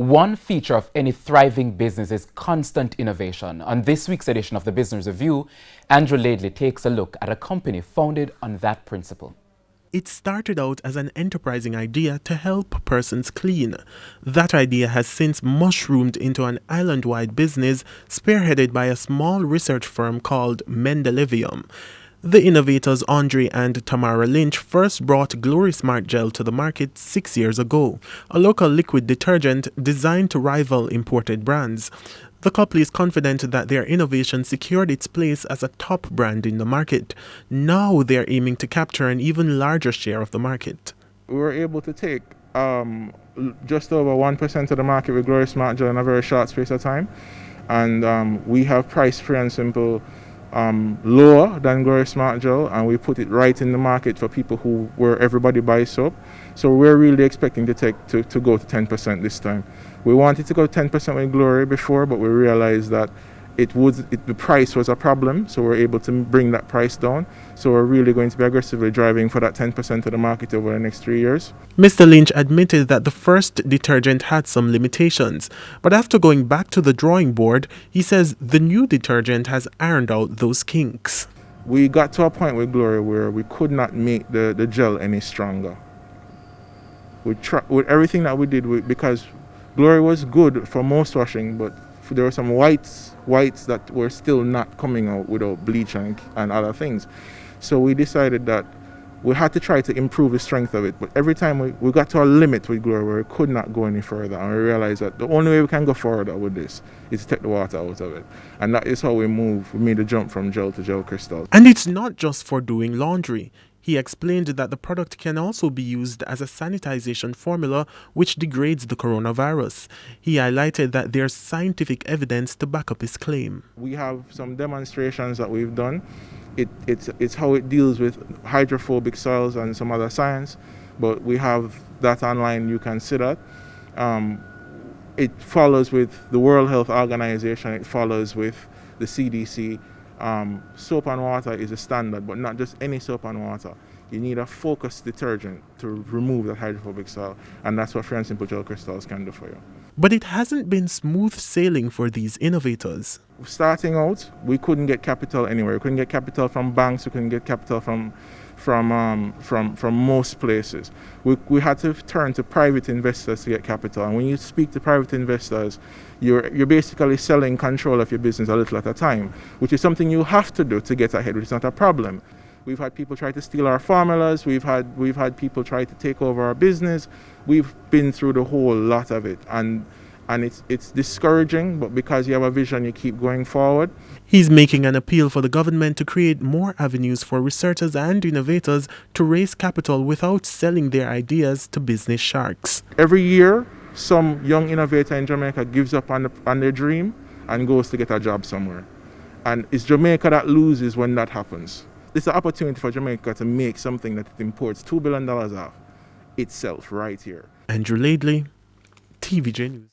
One feature of any thriving business is constant innovation. On this week's edition of the Business Review, Andrew Laidley takes a look at a company founded on that principle. It started out as an enterprising idea to help persons clean. That idea has since mushroomed into an island-wide business spearheaded by a small research firm called Mendelevium. The innovators Andre and Tamara Lynch first brought Glory Smart Gel to the market 6 years ago, a local liquid detergent designed to rival imported brands. The couple is confident that their innovation secured its place as a top brand in the market. Now they're aiming to capture an even larger share of the market. We were able to take just over 1% of the market with Glory Smart Gel in a very short space of time. And we have priced Free and Simple lower than Glory Smart Gel, and we put it right in the market for people where everybody buys soap. So we're really expecting to go to 10% this time. We wanted to go 10% with Glory before, but we realized that the price was a problem, so we're able to bring that price down. So we're really going to be aggressively driving for that 10% of the market over the next 3 years. Mr. Lynch admitted that the first detergent had some limitations, but after going back to the drawing board, he says the new detergent has ironed out those kinks. We got to a point with Glory where we could not make the gel any stronger. With everything that we did, because Glory was good for most washing, but there were some whites that were still not coming out without bleach and other things. So we decided that we had to try to improve the strength of it. But every time we got to a limit with Glory where we could not go any further. And we realized that the only way we can go further with this is to take the water out of it. And that is how we made the jump from gel to gel crystal. And it's not just for doing laundry. He explained that the product can also be used as a sanitization formula which degrades the coronavirus. He highlighted that there's scientific evidence to back up his claim. We have some demonstrations that we've done. It's how it deals with hydrophobic soils and some other science, but we have that online, you can see that. It follows with the World Health Organization, it follows with the CDC. Soap and water is a standard, but not just any soap and water. You need a focused detergent to remove that hydrophobic soil, and that's what Free and Simple Gel Crystals can do for you. But it hasn't been smooth sailing for these innovators. Starting out, we couldn't get capital anywhere. We couldn't get capital from banks. We couldn't get capital from most places. We had to turn to private investors to get capital. And when you speak to private investors, you're basically selling control of your business a little at a time, which is something you have to do to get ahead, which is not a problem. We've had people try to steal our formulas. We've had people try to take over our business. We've been through the whole lot of it, and it's discouraging, but because you have a vision, you keep going forward. He's making an appeal for the government to create more avenues for researchers and innovators to raise capital without selling their ideas to business sharks. Every year, some young innovator in Jamaica gives up on their dream and goes to get a job somewhere. And it's Jamaica that loses when that happens. It's an opportunity for Jamaica to make something that it imports $2 billion of itself right here. Andrew Laidley, TVJ News.